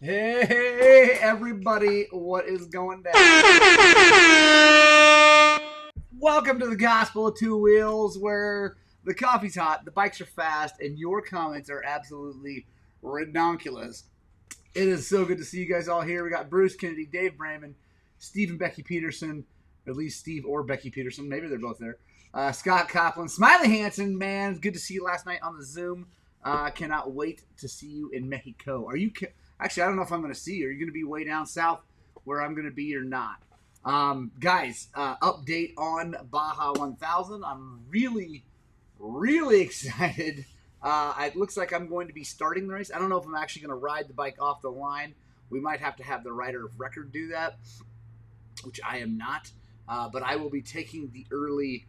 Hey, everybody, what is going down? Welcome to the Gospel of Two Wheels, where the coffee's hot, the bikes are fast, and your comments are absolutely redonkulous. It is so good to see you guys all here. We got Bruce Kennedy, Dave Braman, Steve and Becky Peterson, or at least Steve or Becky Peterson. Maybe they're both there. Scott Copeland, Smiley Hansen, man, good to see you last night on the Zoom. Cannot wait to see you in Mexico. Are you? Actually, I don't know if I'm going to see you. Are you going to be way down south where I'm going to be or not? Guys, update on Baja 1000. I'm really excited. It looks like I'm going to be starting the race. I don't know if I'm actually going to ride the bike off the line. We might have to have the rider of record do that, which I am not. But I will be taking the early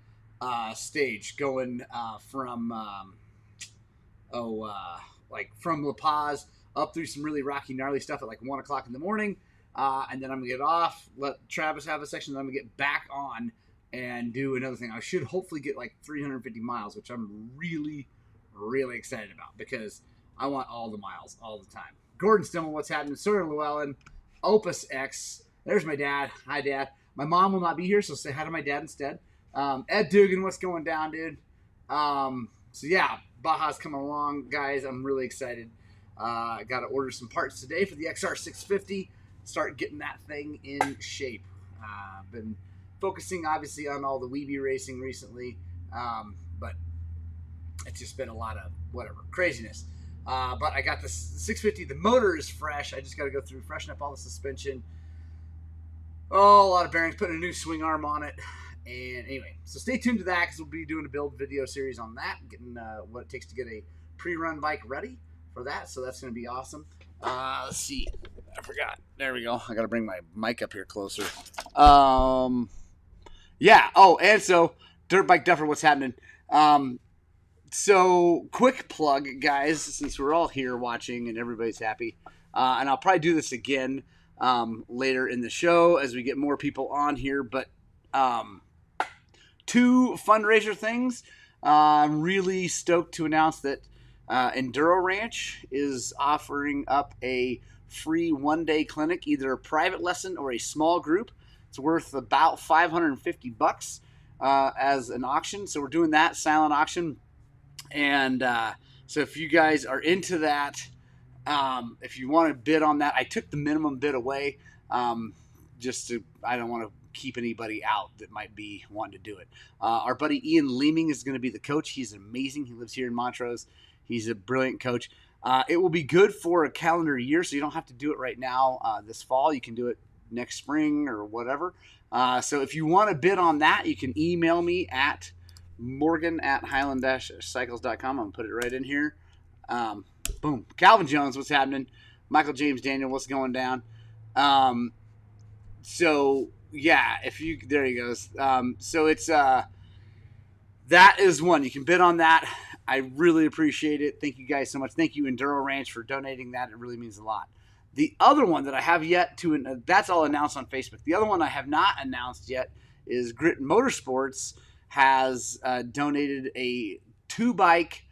stage, going from from La Paz up through some really rocky, gnarly stuff at like 1 o'clock in the morning. And then I'm going to get off, let Travis have a section, then I'm going to get back on and do another thing. I should hopefully get like 350 miles, which I'm really excited about because I want all the miles all the time. Gordon Stimmel, what's happening? Sawyer Llewellyn, Opus X. There's my dad. Hi, Dad. My mom will not be here, so say hi to my dad instead. Ed Dugan, what's going down, dude? So, yeah, Baja's coming along, guys. I'm really excited. I got to order some parts today for the XR650. Start getting that thing in shape. I've been focusing, obviously, on all the Weeby racing recently, but it's just been a lot of whatever craziness. But I got the 650. The motor is fresh. I just got to go through, freshen up all the suspension. Oh, a lot of bearings. Putting a new swing arm on it. And anyway, so stay tuned to that because we'll be doing a build video series on that, getting what it takes to get a pre-run bike ready for that. So that's going to be awesome. Let's see. I forgot. There we go. I got to bring my mic up here closer. Yeah. Oh, and so Dirt Bike Duffer, what's happening? So quick plug, guys, since we're all here watching and everybody's happy. And I'll probably do this again later in the show as we get more people on here. But two fundraiser things. I'm really stoked to announce that Enduro Ranch is offering up a free one-day clinic, either a private lesson or a small group. It's worth about $550 as an auction. So we're doing that silent auction. And so if you guys are into that, if you want to bid on that, I took the minimum bid away I don't want to keep anybody out that might be wanting to do it. Our buddy Ian Leeming is going to be the coach. He's amazing. He lives here in Montrose. He's a brilliant coach. It will be good for a calendar year, so you don't have to do it right now this fall. You can do it next spring or whatever. So if you want to bid on that, you can email me at morgan@highland-cycles.com. I'm going to put it right in here. Boom. Calvin Jones, what's happening? Michael James Daniel, what's going down? So yeah, there he goes. So it's that is one. You can bid on that. I really appreciate it. Thank you guys so much. Thank you, Enduro Ranch, for donating that. It really means a lot. The other one that I have yet to, that's all announced on Facebook. The other one I have not announced yet is Grit Motorsports has donated a 2-bike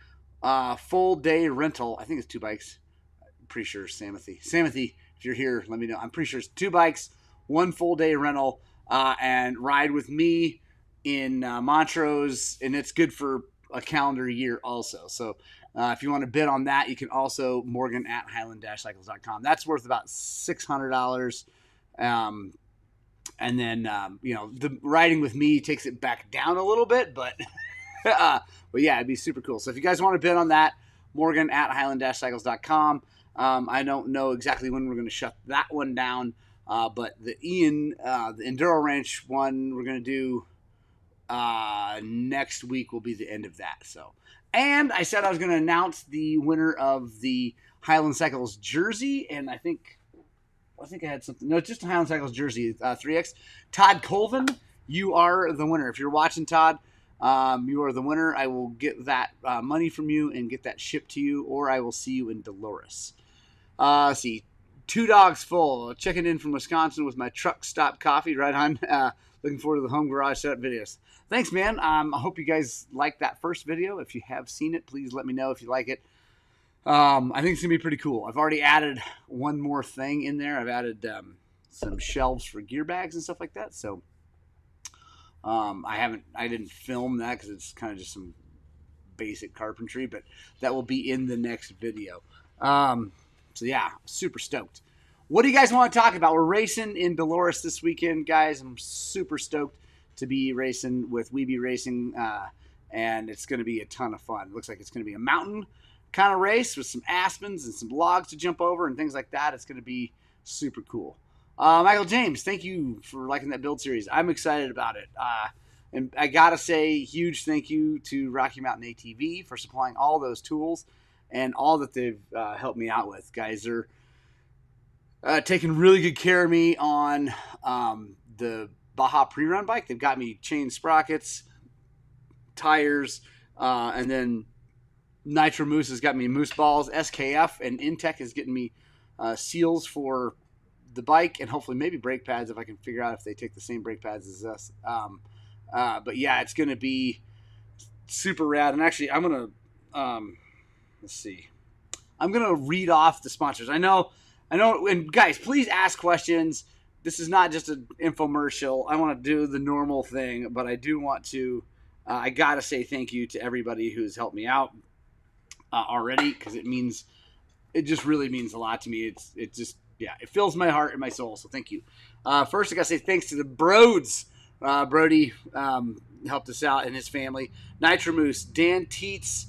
full day rental. I think it's 2 bikes. I'm pretty sure it's Samothy. Samothy, if you're here, let me know. I'm pretty sure it's 2 bikes, 1 full day rental, and ride with me in Montrose, and it's good for a calendar year also. So if you want to bid on that, you can also morgan@highland-cycles.com. That's worth about $600. And then, the riding with me takes it back down a little bit, but yeah, it'd be super cool. So if you guys want to bid on that, morgan@highland-cycles.com. I don't know exactly when we're going to shut that one down, but the Enduro Ranch one we're going to do next week will be the end of that. So, and I said I was going to announce the winner of the Highland Cycles jersey, and I think I had something. No, just a Highland Cycles jersey, 3X. Todd Colvin, you are the winner. If you're watching, Todd, you are the winner. I will get that money from you and get that shipped to you, or I will see you in Dolores. Let's see. 2 Dogs Full. Checking in from Wisconsin with my truck stop coffee. Right on. Looking forward to the home garage setup videos. Thanks, man. I hope you guys liked that first video. If you have seen it, please let me know if you like it. I think it's going to be pretty cool. I've already added one more thing in there. I've added some shelves for gear bags and stuff like that. So I didn't film that because it's kind of just some basic carpentry, but that will be in the next video. So yeah, super stoked. What do you guys want to talk about? We're racing in Dolores this weekend, guys. I'm super stoked to be racing with Weeby Racing, and it's going to be a ton of fun. It looks like it's going to be a mountain kind of race with some aspens and some logs to jump over and things like that. It's going to be super cool. Michael James, thank you for liking that build series. I'm excited about it. And I got to say, huge thank you to Rocky Mountain ATV for supplying all those tools and all that they've helped me out with. Guys, they're taking really good care of me on the Baja pre-run bike. They've got me chain sprockets, tires, and then Nitro Moose has got me moose balls. SKF and Intech is getting me seals for the bike and hopefully maybe brake pads if I can figure out if they take the same brake pads as us. But yeah, it's going to be super rad. And actually, I'm going to, let's see. I'm going to read off the sponsors. I know, and guys, please ask questions. This is not just an infomercial. I want to do the normal thing, but I do want to, I got to say thank you to everybody who's helped me out already, because it just really means a lot to me. It just, yeah, it fills my heart and my soul. So thank you. First, I got to say thanks to the Broads. Brody helped us out and his family. Nitro Moose, Dan Teets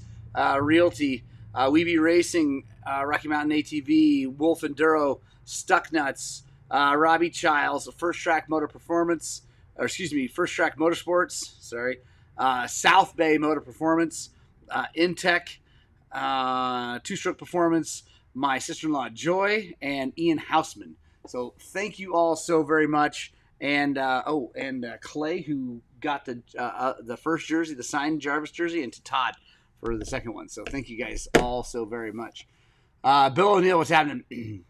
Realty, Weeby Racing, Rocky Mountain ATV, Wolf Enduro, Stuck Nuts, Robbie Childs, First Track Motorsports, sorry, South Bay Motor Performance, Intech, Two Stroke Performance, my sister-in-law Joy, and Ian Houseman. So thank you all so very much. And Clay, who got the first jersey, the signed Jarvis jersey, and to Todd for the second one. So thank you guys all so very much. Bill O'Neill, what's happening?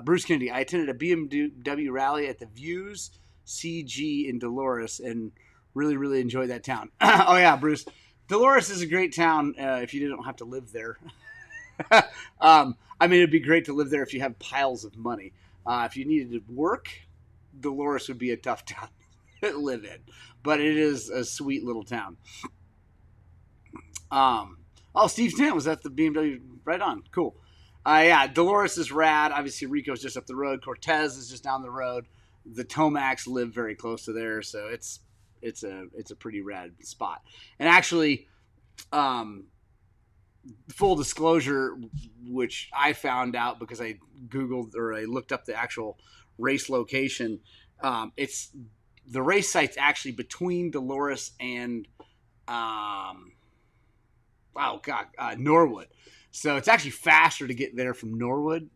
Bruce Kennedy, I attended a BMW rally at the Views CG in Dolores and really, really enjoyed that town. Oh yeah, Bruce. Dolores is a great town if you don't have to live there. I mean, it'd be great to live there if you have piles of money. If you needed to work, Dolores would be a tough town to live in, but it is a sweet little town. Steve Stant was at the BMW. Right on. Cool. Yeah, Dolores is rad. Obviously, Rico's just up the road. Cortez is just down the road. The Tomacs live very close to there, so it's a pretty rad spot. And actually, full disclosure, which I found out because I Googled or I looked up the actual race location. It's the race site's actually between Dolores and Norwood. So it's actually faster to get there from Norwood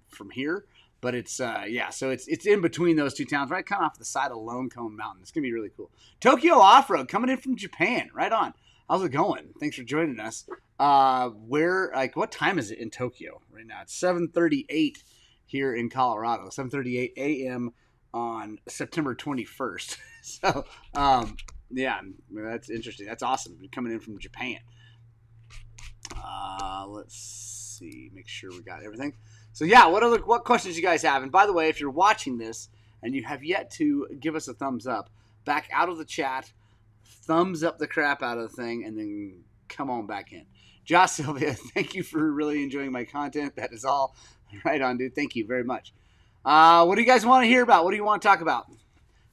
from here. But it's so it's in between those two towns, right kind of off the side of Lone Cone Mountain. It's gonna be really cool. Tokyo Off-Road coming in from Japan. Right on. How's it going? Thanks for joining us. What time is it in Tokyo right now? It's 7:38 here in Colorado. 7:38 a.m. on September 21st. So yeah, that's interesting. That's awesome. You're coming in from Japan. Let's see. Make sure we got everything. So yeah, what questions you guys have? And by the way, if you're watching this and you have yet to give us a thumbs up, back out of the chat, thumbs up the crap out of the thing, and then come on back in. Josh Sylvia, thank you for really enjoying my content. That is all right on, dude. Thank you very much. What do you guys want to hear about? What do you want to talk about?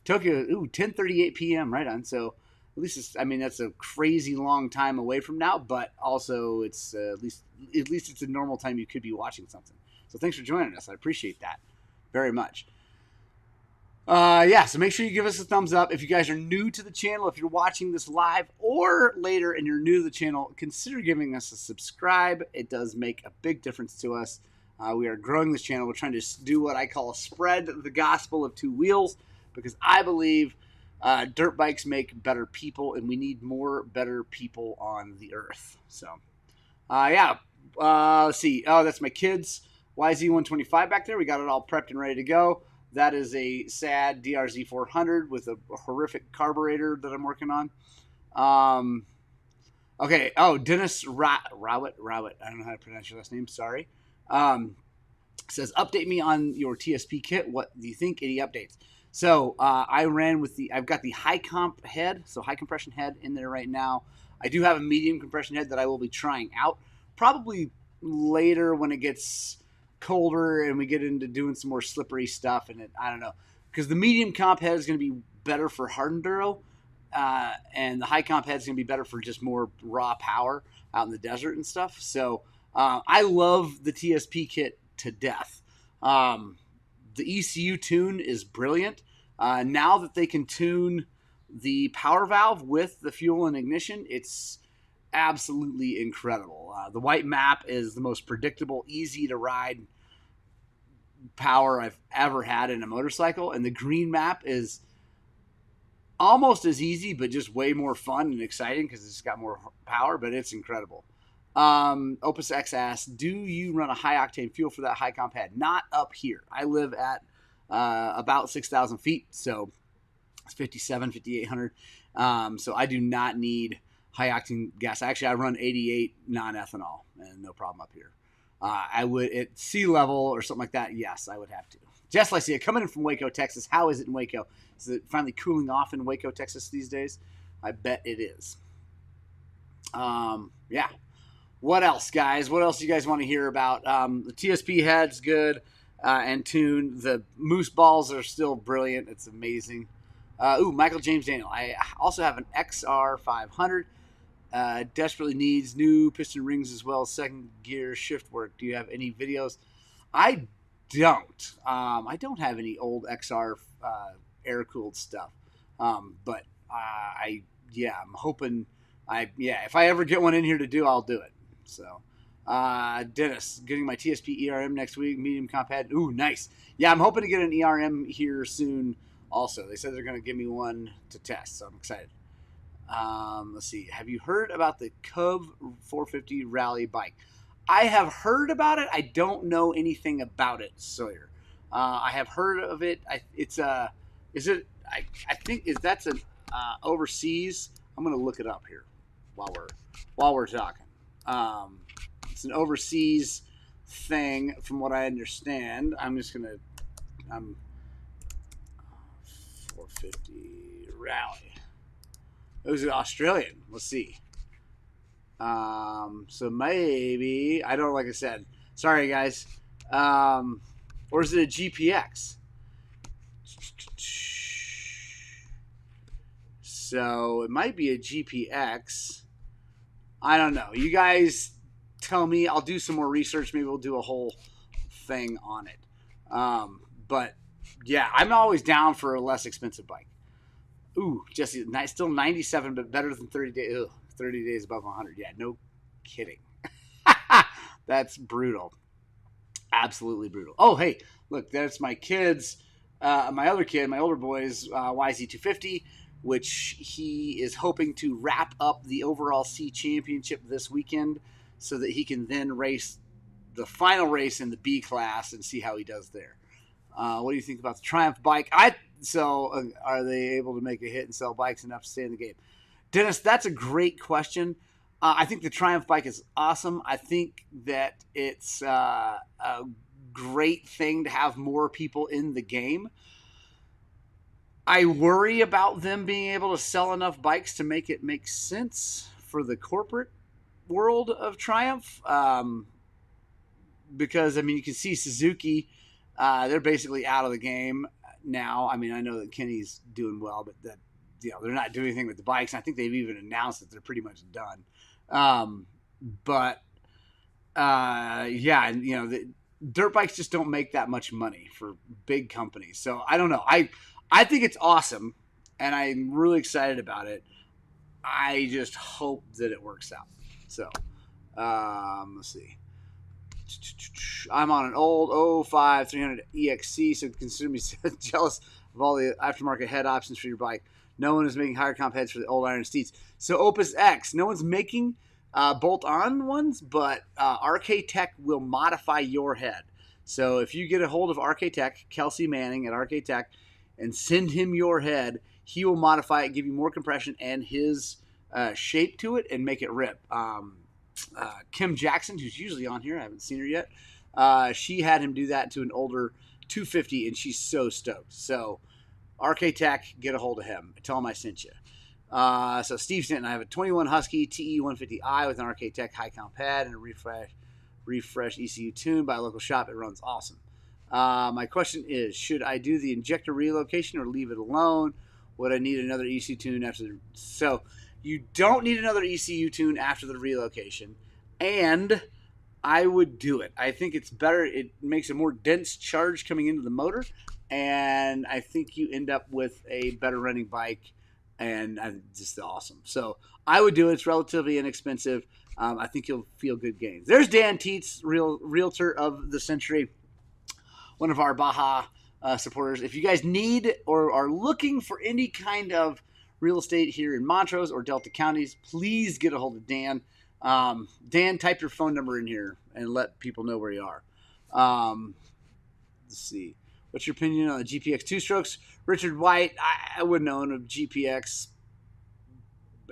Tokyo, 10:38 p.m. Right on. So at least that's a crazy long time away from now, but also it's at least it's a normal time you could be watching something. So thanks for joining us. I appreciate that very much. So make sure you give us a thumbs up. If you guys are new to the channel, if you're watching this live or later and you're new to the channel, consider giving us a subscribe. It does make a big difference to us. We are growing this channel. We're trying to do what I call spread the gospel of two wheels, because I believe dirt bikes make better people, and we need more better people on the earth. So, let's see. Oh, that's my kids. YZ125 back there. We got it all prepped and ready to go. That is a sad DRZ400 with a horrific carburetor that I'm working on. Okay. Oh, Dennis Rowett. I don't know how to pronounce your last name. Sorry. Um, says, update me on your TSP kit. What do you think? Any updates? So I ran with I've got the high comp head, so high compression head in there right now. I do have a medium compression head that I will be trying out probably later when it gets colder and we get into doing some more slippery stuff. And I don't know, because the medium comp head is going to be better for hard enduro, and the high comp head is going to be better for just more raw power out in the desert and stuff. So I love the TSP kit to death. The ECU tune is brilliant. Now that they can tune the power valve with the fuel and ignition, it's absolutely incredible. The white map is the most predictable, easy to ride power I've ever had in a motorcycle, and the green map is almost as easy, but just way more fun and exciting because it's got more power, but it's incredible. Opus X asks, do you run a high octane fuel for that high comp head? Not up here. I live at about 6,000 feet, so it's 5,800. So I do not need high octane gas. Actually, I run 88 non-ethanol and no problem up here. I would at sea level or something like that. Yes, I would have to. Jess Lycia, coming in from Waco, Texas. How is it in Waco? Is it finally cooling off in Waco, Texas these days? I bet it is. Yeah. What else, guys? What else do you guys want to hear about? The TSP head's good and tuned. The moose balls are still brilliant. It's amazing. Michael James Daniel. I also have an XR 500. Desperately needs new piston rings as well as second gear shift work. Do you have any videos? I don't. I don't have any old XR air-cooled stuff. But I'm hoping if I ever get one in here to do, I'll do it. So, Dennis, getting my TSP ERM next week, medium comp head. Ooh, nice. Yeah, I'm hoping to get an ERM here soon also. They said they're going to give me one to test, so I'm excited. Let's see. Have you heard about the Cove 450 rally bike? I have heard about it. I don't know anything about it, Sawyer. I have heard of it. I think that's an overseas. I'm going to look it up here while we're talking. It's an overseas thing, from what I understand. I'm 450 rally. It was an Australian. Let's see. So maybe I don't. Like I said, sorry guys. Or is it a GPX? So it might be a GPX. I don't know. You guys tell me. I'll do some more research. Maybe we'll do a whole thing on it. But yeah, I'm always down for a less expensive bike. Ooh, Jesse, still 97, but better than 30 days. Ugh, 30 days above 100. Yeah, no kidding. That's brutal. Absolutely brutal. Oh, hey, look, that's my kids. My other kid, my older boy's YZ250, which he is hoping to wrap up the overall C championship this weekend so that he can then race the final race in the B class and see how he does there. What do you think about the Triumph bike? Are they able to make a hit and sell bikes enough to stay in the game? Dennis, that's a great question. I think the Triumph bike is awesome. I think that it's a great thing to have more people in the game. I worry about them being able to sell enough bikes to make it make sense for the corporate world of Triumph. Because, I mean, you can see Suzuki, they're basically out of the game now. I mean, I know that Kenny's doing well, but they're not doing anything with the bikes. I think they've even announced that they're pretty much done. The dirt bikes just don't make that much money for big companies. So I don't know. I think it's awesome, and I'm really excited about it. I just hope that it works out. So, let's see. I'm on an old 05 300 EXC, so consider me jealous of all the aftermarket head options for your bike. No one is making higher comp heads for the old iron steeds. So Opus X, no one's making bolt-on ones, but RK Tech will modify your head. So if you get a hold of RK Tech, Kelsey Manning at RK Tech, and send him your head, he will modify it, give you more compression and his shape to it and make it rip. Kim Jackson, who's usually on here, I haven't seen her yet. She had him do that to an older 250, and she's so stoked. So RK Tech, get a hold of him. Tell him I sent you. So Steve Stanton, I have a 21 Husky TE150i with an RK Tech high count pad and a refresh ECU tune by a local shop. It runs awesome. My question is, should I do the injector relocation or leave it alone? Would I need another ECU tune after the... So you don't need another ECU tune after the relocation, and I would do it. I think it's better. It makes a more dense charge coming into the motor, and I think you end up with a better running bike, and just awesome. So I would do it. It's relatively inexpensive. I think you'll feel good gains. There's Dan Teets, realtor of the century, one of our Baja supporters. If you guys need or are looking for any kind of real estate here in Montrose or Delta counties, please get a hold of Dan. Dan, type your phone number in here and let people know where you are. Let's see. What's your opinion on the GPX 2-strokes? Richard White, I wouldn't own a GPX.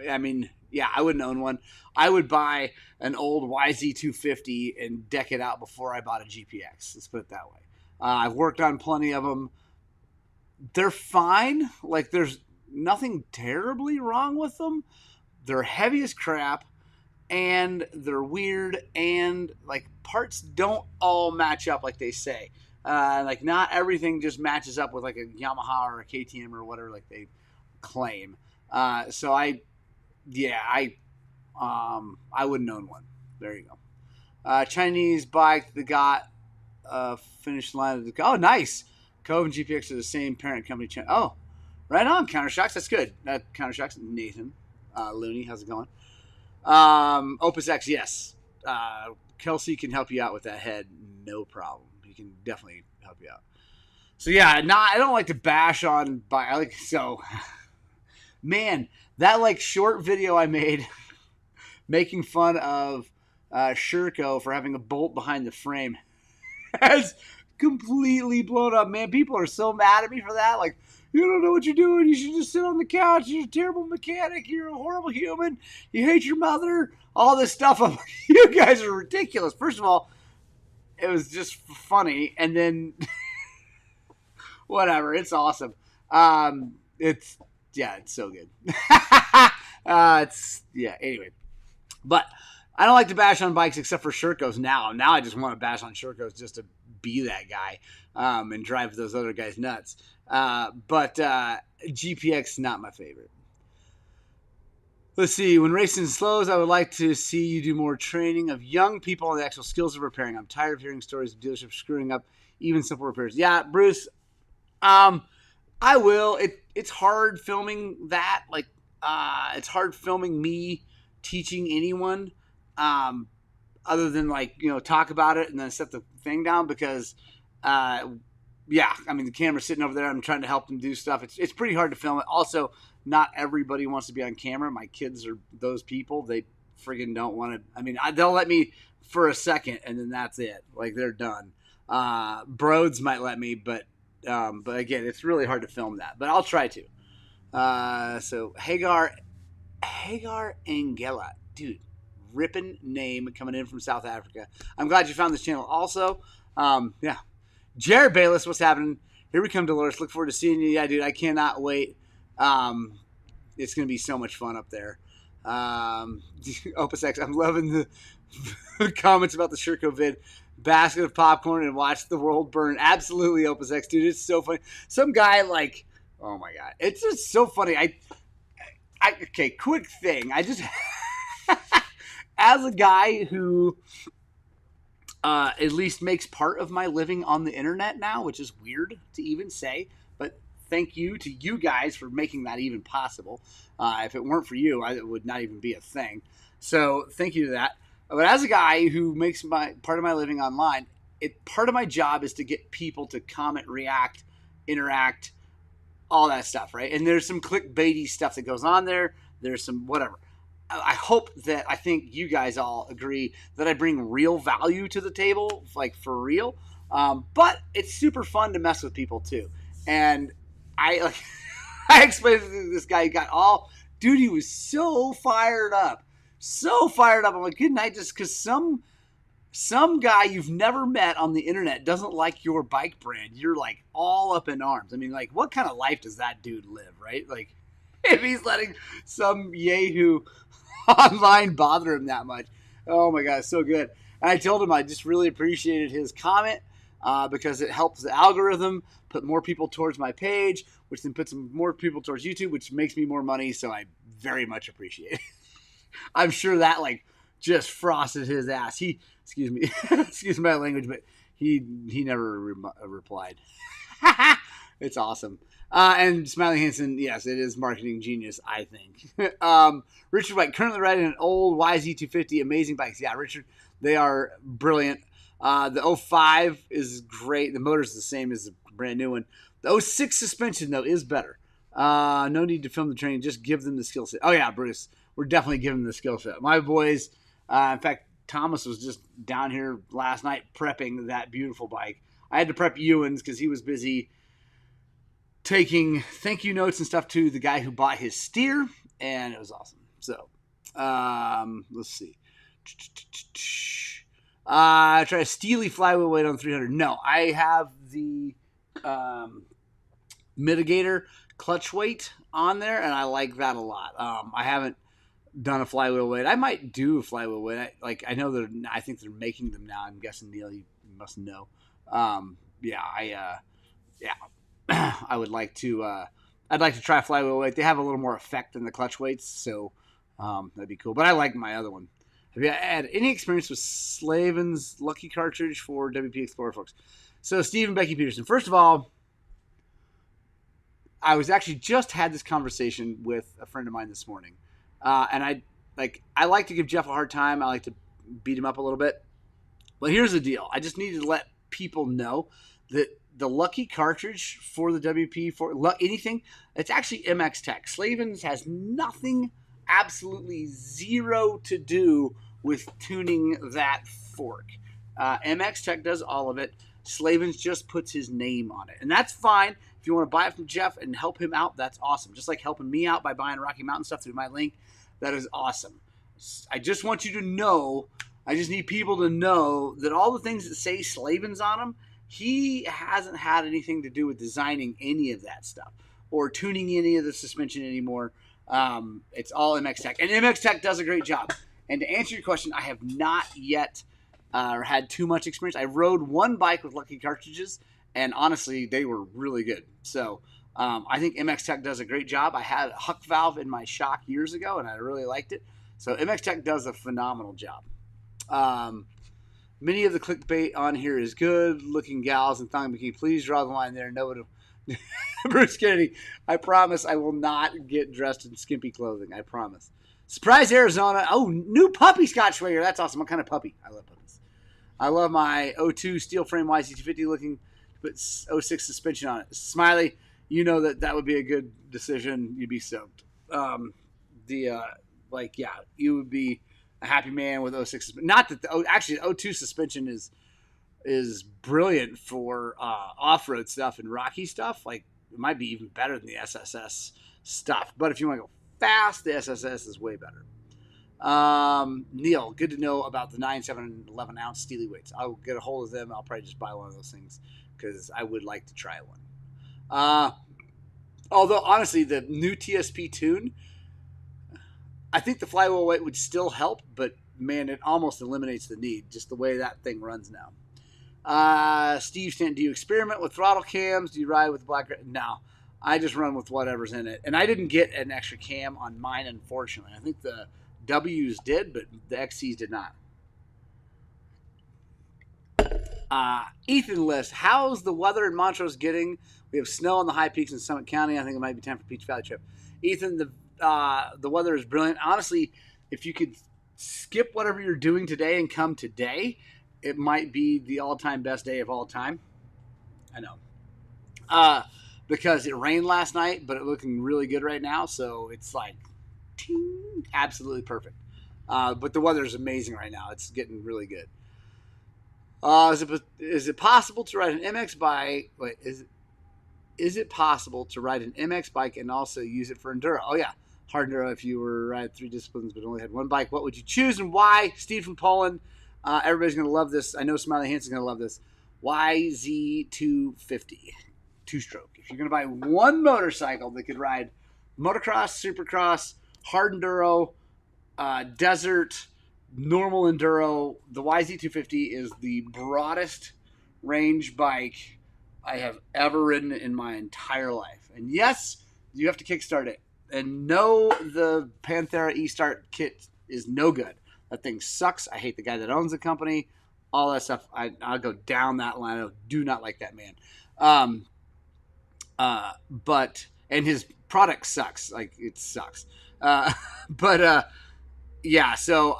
I mean, yeah, I wouldn't own one. I would buy an old YZ250 and deck it out before I bought a GPX. Let's put it that way. I've worked on plenty of them. They're fine. Like, there's nothing terribly wrong with them. They're heavy as crap, and they're weird, and like parts don't all match up like they say. Like not everything just matches up with like a Yamaha or a KTM or whatever like they claim. So I wouldn't own one. There you go. Chinese bike that got finish line of the... Oh, nice. Cove and GPX are the same parent company. Oh, right on. Countershocks. That's good. Countershocks. Nathan Looney. How's it going? Opus X, yes. Kelsey can help you out with that head. No problem. He can definitely help you out. So, yeah, I don't like to bash on... Man, that like short video I made making fun of Sherco for having a bolt behind the frame has completely blown up, man. People are so mad at me for that. Like, you don't know what you're doing. You should just sit on the couch. You're a terrible mechanic. You're a horrible human. You hate your mother. All this stuff. I'm like, you guys are ridiculous. First of all, it was just funny. And then, whatever. It's awesome. It's so good. Anyway. But I don't like to bash on bikes except for Shercos now. Now I just want to bash on Shercos just to be that guy and drive those other guys nuts. But GPX, not my favorite. Let's see. When racing slows, I would like to see you do more training of young people on the actual skills of repairing. I'm tired of hearing stories of dealerships screwing up even simple repairs. Yeah, Bruce, I will. It's hard filming that. Like, it's hard filming me teaching anyone other than talk about it and then set the thing down because I mean the camera's sitting over there. I'm trying to help them do stuff. It's pretty hard to film it. Also, not everybody wants to be on camera. My kids are those people. They friggin' don't want to. I mean, they'll let me for a second and then that's it. Like they're done. Broads might let me, but again, it's really hard to film that. But I'll try to. So Hagar Angela, dude. Ripping name coming in from South Africa. I'm glad you found this channel also. Jared Bayless, what's happening? Here we come, Dolores. Look forward to seeing you. Yeah, dude, I cannot wait. It's going to be so much fun up there. Opus X, I'm loving the comments about the Sherco vid. Basket of popcorn and watch the world burn. Absolutely, Opus X, dude. It's so funny. Some guy oh my God. It's just so funny. Okay, quick thing. I just... As a guy who at least makes part of my living on the internet now, which is weird to even say, but thank you to you guys for making that even possible. If it weren't for you, it would not even be a thing. So thank you to that. But as a guy who makes part of my living online, part of my job is to get people to comment, react, interact, all that stuff, right? And there's some clickbaity stuff that goes on there. There's some whatever. I think you guys all agree that I bring real value to the table, like for real. But it's super fun to mess with people too. And I explained to this guy, Dude, he was so fired up. So fired up. I'm like, good night, just because some guy you've never met on the internet doesn't like your bike brand. You're like all up in arms. I mean, like, what kind of life does that dude live, right? Like, if he's letting some yahoo online bother him that much. Oh my God, so good. And I told him I just really appreciated his comment because it helps the algorithm put more people towards my page, which then puts more people towards YouTube, which makes me more money. So I very much appreciate it. I'm sure that like just frosted his ass. Excuse me, excuse my language, but he never replied. It's awesome. And Smiley Hansen, yes, it is marketing genius, I think. Richard White, currently riding an old YZ250, amazing bikes. Yeah, Richard, they are brilliant. The 05 is great. The motor's the same as the brand new one. The 06 suspension, though, is better. No need to film the training. Just give them the skill set. Oh, yeah, Bruce, we're definitely giving them the skill set. My boys, in fact, Thomas was just down here last night prepping that beautiful bike. I had to prep Ewan's because he was busy taking thank you notes and stuff to the guy who bought his steer, and it was awesome. So, let's see. Try a Steely flywheel weight on 300. No, I have the mitigator clutch weight on there, and I like that a lot. I haven't done a flywheel weight. I might do a flywheel weight. I know that I think they're making them now. I'm guessing Neil, you must know. I would like to. I'd like to try flywheel weight. They have a little more effect than the clutch weights, so that'd be cool. But I like my other one. Have you had any experience with Slavin's Lucky cartridge for WP Explorer, folks? So Steve and Becky Peterson. First of all, I was actually just had this conversation with a friend of mine this morning, and I like to give Jeff a hard time. I like to beat him up a little bit. But here's the deal. I just needed to let people know that the Lucky cartridge for the WP, for anything, it's actually MX Tech. Slavin's has nothing, absolutely zero to do with tuning that fork. MX Tech does all of it. Slavin's just puts his name on it. And that's fine. If you want to buy it from Jeff and help him out, that's awesome. Just like helping me out by buying Rocky Mountain stuff through my link, that is awesome. I just want you to know, I just need people to know that all the things that say Slavin's on them, he hasn't had anything to do with designing any of that stuff or tuning any of the suspension anymore. It's all MX Tech. And MX Tech does a great job. And to answer your question, I have not yet had too much experience. I rode one bike with Lucky cartridges, and honestly, they were really good. So I think MX Tech does a great job. I had a Huck valve in my shock years ago, and I really liked it. So MX Tech does a phenomenal job. Many of the clickbait on here is good looking gals and thong bikini. Please draw the line there. No, Bruce Kennedy, I promise I will not get dressed in skimpy clothing. I promise. Surprise, Arizona. Oh, new puppy, Scott Schwager. That's awesome. What kind of puppy? I love puppies. I love my 02 steel frame YZ250 looking, put 06 suspension on it. Smiley, you know that would be a good decision. You'd be stoked. You would be a happy man with 06. Not that the 02 suspension is brilliant for off-road stuff and rocky stuff. Like, it might be even better than the SSS stuff. But if you want to go fast, the SSS is way better. Neil, good to know about the 9, 7, and 11 ounce Steely weights. I'll get a hold of them. I'll probably just buy one of those things because I would like to try one. Although, honestly, the new TSP tune, I think the flywheel weight would still help, but man, it almost eliminates the need, just the way that thing runs now. Steve Stanton, do you experiment with throttle cams? Do you ride with black? No, I just run with whatever's in it. And I didn't get an extra cam on mine, unfortunately. I think the W's did, but the XCs did not. Ethan List, how's the weather in Montrose getting? We have snow on the high peaks in Summit County. I think it might be time for Peach Valley trip. Ethan, the weather is brilliant. Honestly, if you could skip whatever you're doing today and come today, it might be the all-time best day of all time. I know. Because it rained last night, but it's looking really good right now. So it's like absolutely perfect. But the weather is amazing right now. It's getting really good. Is it possible to ride an MX bike? Wait, is it possible to ride an MX bike and also use it for Enduro? Oh yeah, hard enduro if you were riding 3 disciplines but only had one bike. What would you choose and why? Steve from Poland. Everybody's going to love this. I know Smiley Hansen's going to love this. YZ250 two-stroke. If you're going to buy one motorcycle that could ride motocross, supercross, hard enduro, desert, normal enduro, the YZ250 is the broadest range bike I have ever ridden in my entire life. And yes, you have to kickstart it. And no, the Panthera E-Start kit is no good. That thing sucks. I hate the guy that owns the company. All that stuff. I'll go down that line. I do not like that man. And his product sucks. Like, it sucks. Yeah, so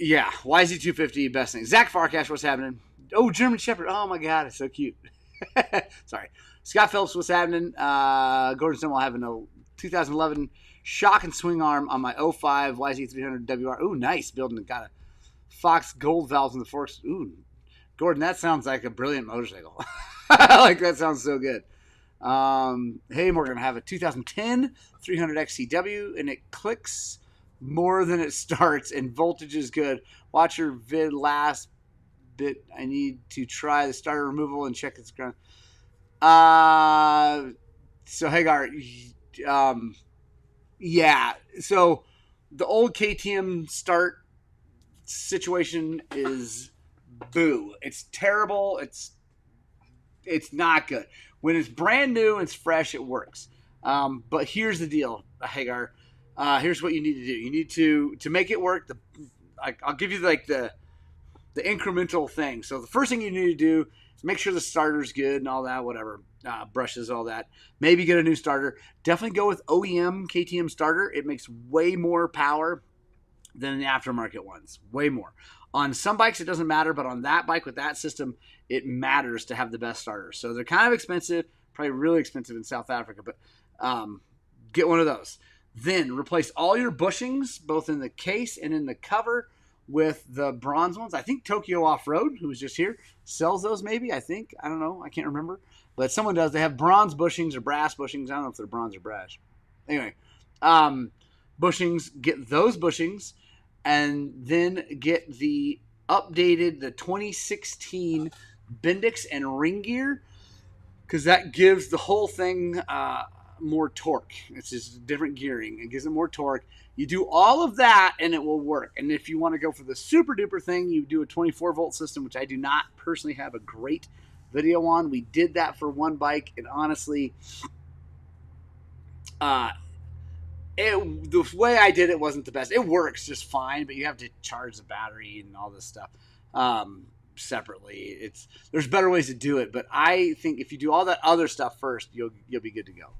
YZ250, best thing. Zach Farkash, what's happening? Oh, German Shepherd. Oh, my God, it's so cute. Sorry. Scott Phillips, what's happening? Gordon Stumble having a 2011 shock and swing arm on my 05 YZ300 WR. Ooh, nice. Building. Got a Fox gold valves in the forks. Ooh, Gordon, that sounds like a brilliant motorcycle. Like, that sounds so good. Hey, we're going to have a 2010 300 XCW, and it clicks more than it starts, and voltage is good. Watch your vid last bit. I need to try the starter removal and check its ground. So Hagar, yeah. So the old KTM start situation is boo. It's terrible. It's not good. When it's brand new and it's fresh, it works. But here's the deal, Hagar. Here's what you need to do. You need to make it work. I'll give you the incremental thing. So the first thing you need to do is make sure the starter's good and all that, whatever. Brushes, all that. Maybe get a new starter. Definitely go with OEM KTM starter. It makes way more power than the aftermarket ones. Way more. On some bikes, it doesn't matter, but on that bike with that system, it matters to have the best starter. So they're kind of expensive, probably really expensive in South Africa, but get one of those. Then replace all your bushings, both in the case and in the cover, with the bronze ones. I think Tokyo Off-Road, who was just here, sells those maybe, I think. I don't know. I can't remember. But someone does. They have bronze bushings or brass bushings. I don't know if they're bronze or brass. Anyway, bushings, get those bushings, and then get the 2016 Bendix and ring gear, because that gives the whole thing more torque. It's just different gearing. It gives it more torque. You do all of that and it will work. And if you want to go for the super duper thing, you do a 24-volt system, which I do not personally have a great video on. We did that for one bike, and honestly, the way I did it wasn't the best. It works just fine, but you have to charge the battery and all this stuff separately. There's better ways to do it, but I think if you do all that other stuff first, you'll be good to go.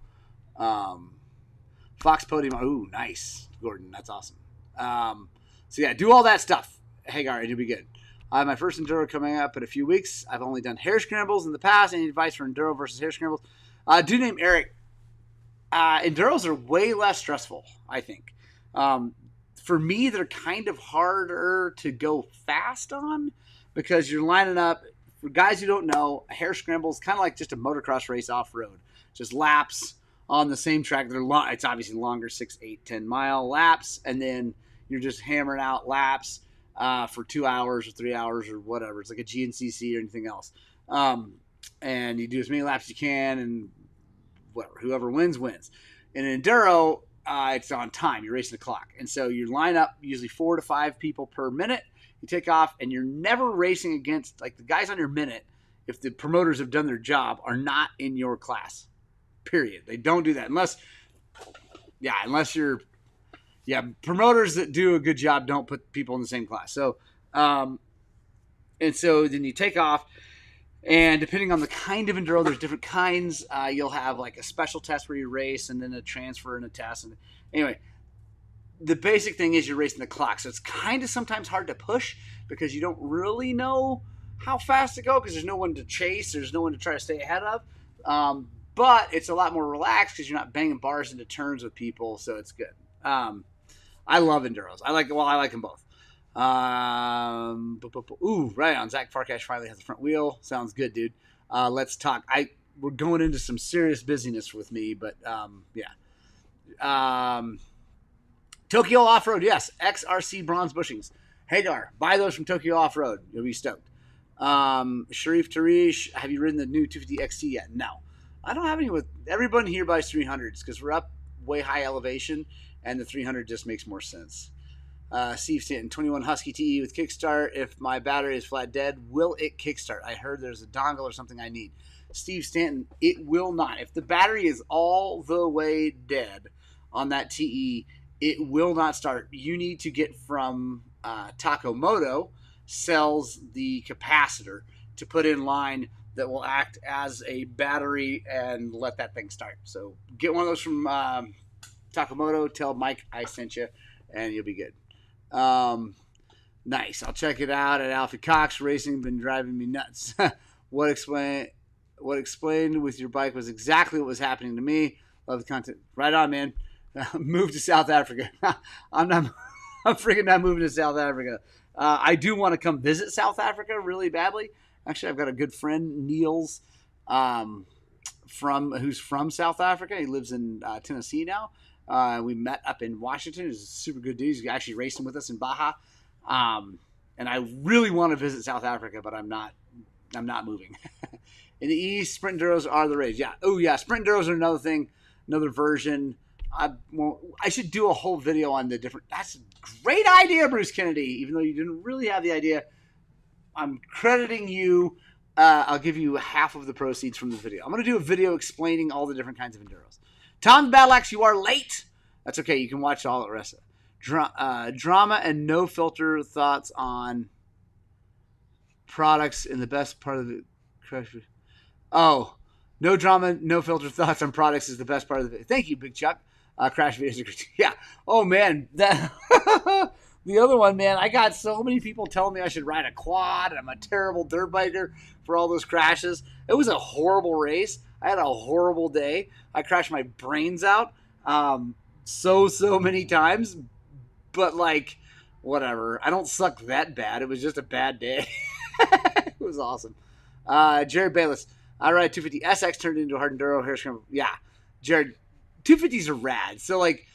Fox Podium. Ooh, nice, Gordon. That's awesome. So yeah, do all that stuff, Hagar, and you'll be good. I have my first Enduro coming up in a few weeks. I've only done hair scrambles in the past. Any advice for Enduro versus hair scrambles? Dude named Eric. Enduros are way less stressful, I think. For me, they're kind of harder to go fast on because you're lining up. For guys who don't know, a hair scramble is kind of like just a motocross race off-road. Just laps on the same track. It's obviously longer, 6, 8, 10-mile laps, and then you're just hammering out laps for 2 hours or 3 hours or whatever. It's like a GNCC or anything else. And you do as many laps as you can, and whatever, whoever wins. In Enduro, it's on time. You're racing the clock. And so you line up usually 4 to 5 people per minute. You take off, and you're never racing against, like, the guys on your minute, if the promoters have done their job, are not in your class. Period. They don't do that. Unless you're, promoters that do a good job don't put people in the same class. So, and so then you take off, and depending on the kind of Enduro, there's different kinds. You'll have like a special test where you race, and then a transfer and a test. And anyway, the basic thing is you're racing the clock. So it's kind of sometimes hard to push because you don't really know how fast to go because there's no one to chase. There's no one to try to stay ahead of. But it's a lot more relaxed because you're not banging bars into turns with people. So it's good. I love Enduros. I like them both. Ooh, right on. Zach Farkash finally has a front wheel. Sounds good, dude. Let's talk. We're going into some serious busyness with me, but yeah. Tokyo Off-Road, yes. XRC bronze bushings. Hagar, buy those from Tokyo Off-Road. You'll be stoked. Sharif Tarish, have you ridden the new 250 XT yet? No. I don't have any with... Everyone here buys 300s because we're up way high elevation, and the 300 just makes more sense. Steve Stanton, 21 Husky TE with kickstart. If my battery is flat dead, will it kickstart? I heard there's a dongle or something I need. Steve Stanton, it will not. If the battery is all the way dead on that TE, it will not start. You need to get from Takamoto, sells the capacitor to put in line that will act as a battery and let that thing start. So get one of those from Takamoto, tell Mike I sent you, and you'll be good. Nice. I'll check it out at Alfie Cox Racing. Been driving me nuts. What explained with your bike was exactly what was happening to me. Love the content. Right on, man. Move to South Africa. I'm freaking not moving to South Africa. I do want to come visit South Africa really badly. Actually, I've got a good friend, Niels, who's from South Africa. He lives in Tennessee now. We met up in Washington. He's a super good dude. He's actually racing with us in Baja. And I really want to visit South Africa, but I'm not moving. In the East, Sprint Enduros are the rage. Yeah. Oh, yeah. Sprint Enduros are another thing, another version. I should do a whole video on the different. That's a great idea, Bruce Kennedy. Even though you didn't really have the idea, I'm crediting you. I'll give you half of the proceeds from the video. I'm going to do a video explaining all the different kinds of Enduros. Tom Battleaxe, you are late. That's okay. You can watch all the rest of it. Drama and no filter thoughts on products in the best part of the crash. Oh, no drama, no filter thoughts on products is the best part of the video. Thank you, Big Chuck. Crash videos. Yeah. Oh, man. That the other one, man, I got so many people telling me I should ride a quad, and I'm a terrible dirt biker for all those crashes. It was a horrible race. I had a horrible day. I crashed my brains out so many times. But, like, whatever. I don't suck that bad. It was just a bad day. It was awesome. Jared Bayless. I ride 250 SX turned into a hard enduro hair scramble. Yeah. Jared, 250s are rad. So, like,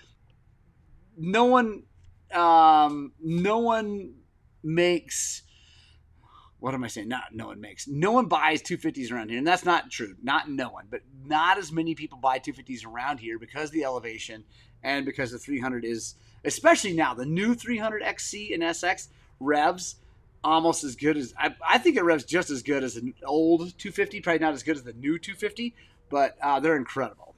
no one makes... What am I saying? Not no one makes. No one buys 250s around here, and that's not true. Not no one, but not as many people buy 250s around here because of the elevation and because the 300 is, especially now, the new 300 XC and SX revs almost as good as, I think it revs just as good as an old 250, probably not as good as the new 250, but they're incredible.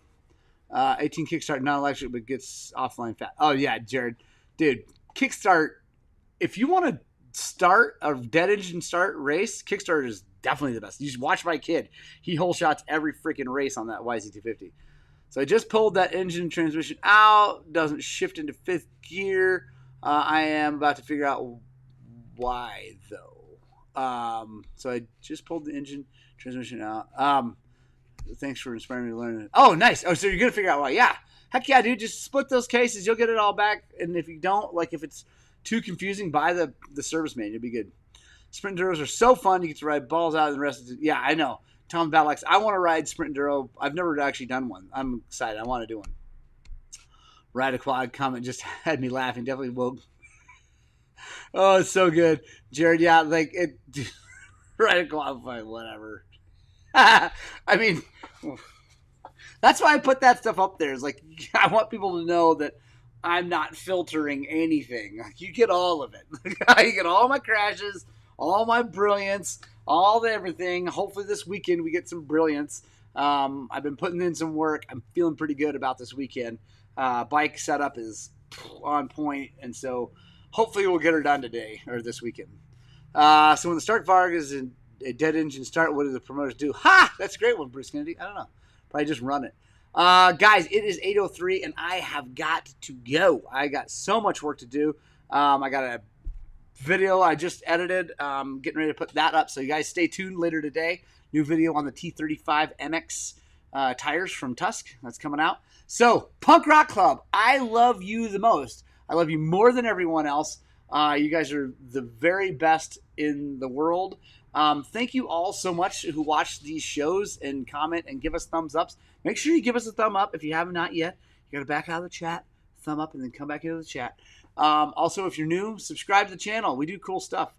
18 Kickstart, not electric, but gets offline fast. Oh, yeah, Jared. Dude, Kickstart, if you want to start a dead engine start race, Kickstarter is definitely the best. You just watch my kid. He whole shots every freaking race on that YZ250. So I just pulled that engine transmission out. Doesn't shift into fifth gear. I am about to figure out why, though. So I just pulled the engine transmission out. Thanks for inspiring me to learn it. Oh, nice. Oh, so you're going to figure out why. Yeah. Heck yeah, dude. Just split those cases. You'll get it all back. And if you don't, like if it's too confusing, buy the service manual. You'll be good. Sprint Enduros are so fun. You get to ride balls out and the rest of it. Yeah, I know. Tom Battleaxe, I want to ride Sprint Enduro. I've never actually done one. I'm excited. I want to do one. Ride a quad comment just had me laughing. Definitely woke. Oh, it's so good. Jared, yeah, like it. Ride a quad, whatever. I mean, that's why I put that stuff up there. It's like, I want people to know that I'm not filtering anything. You get all of it. You get all my crashes, all my brilliance, all the everything. Hopefully this weekend we get some brilliance. I've been putting in some work. I'm feeling pretty good about this weekend. Bike setup is on point, and so hopefully we'll get her done today or this weekend. So when the start VARG is in a dead engine start, what do the promoters do? Ha! That's a great one, Bruce Kennedy. I don't know. Probably just run it. Guys, it is 8:03 and I have got to go. I got so much work to do. I got a video I just edited. Getting ready to put that up. So you guys stay tuned later today. New video on the T35 MX tires from Tusk. That's coming out. So, Punk Rock Club, I love you the most. I love you more than everyone else. You guys are the very best in the world. Thank you all so much who watch these shows and comment and give us thumbs ups. Make sure you give us a thumb up if you have not yet. You got to back out of the chat, thumb up, and then come back into the chat. Also, if you're new, subscribe to the channel. We do cool stuff.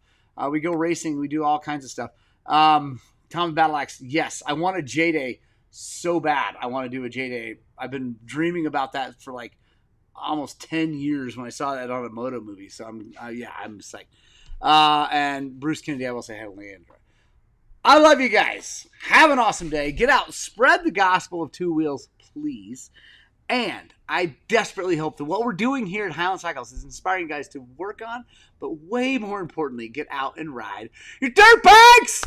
We go racing. We do all kinds of stuff. Tom Battle Axe, yes, I want a J-Day so bad. I want to do a J-Day. I've been dreaming about that for like almost 10 years when I saw that on a moto movie. So I'm psyched. And Bruce Kennedy, I will say, heavily enjoy. I love you guys. Have an awesome day. Get out. Spread the gospel of two wheels, please. And I desperately hope that what we're doing here at Highland Cycles is inspiring you guys to work on, but way more importantly, get out and ride your dirt bikes!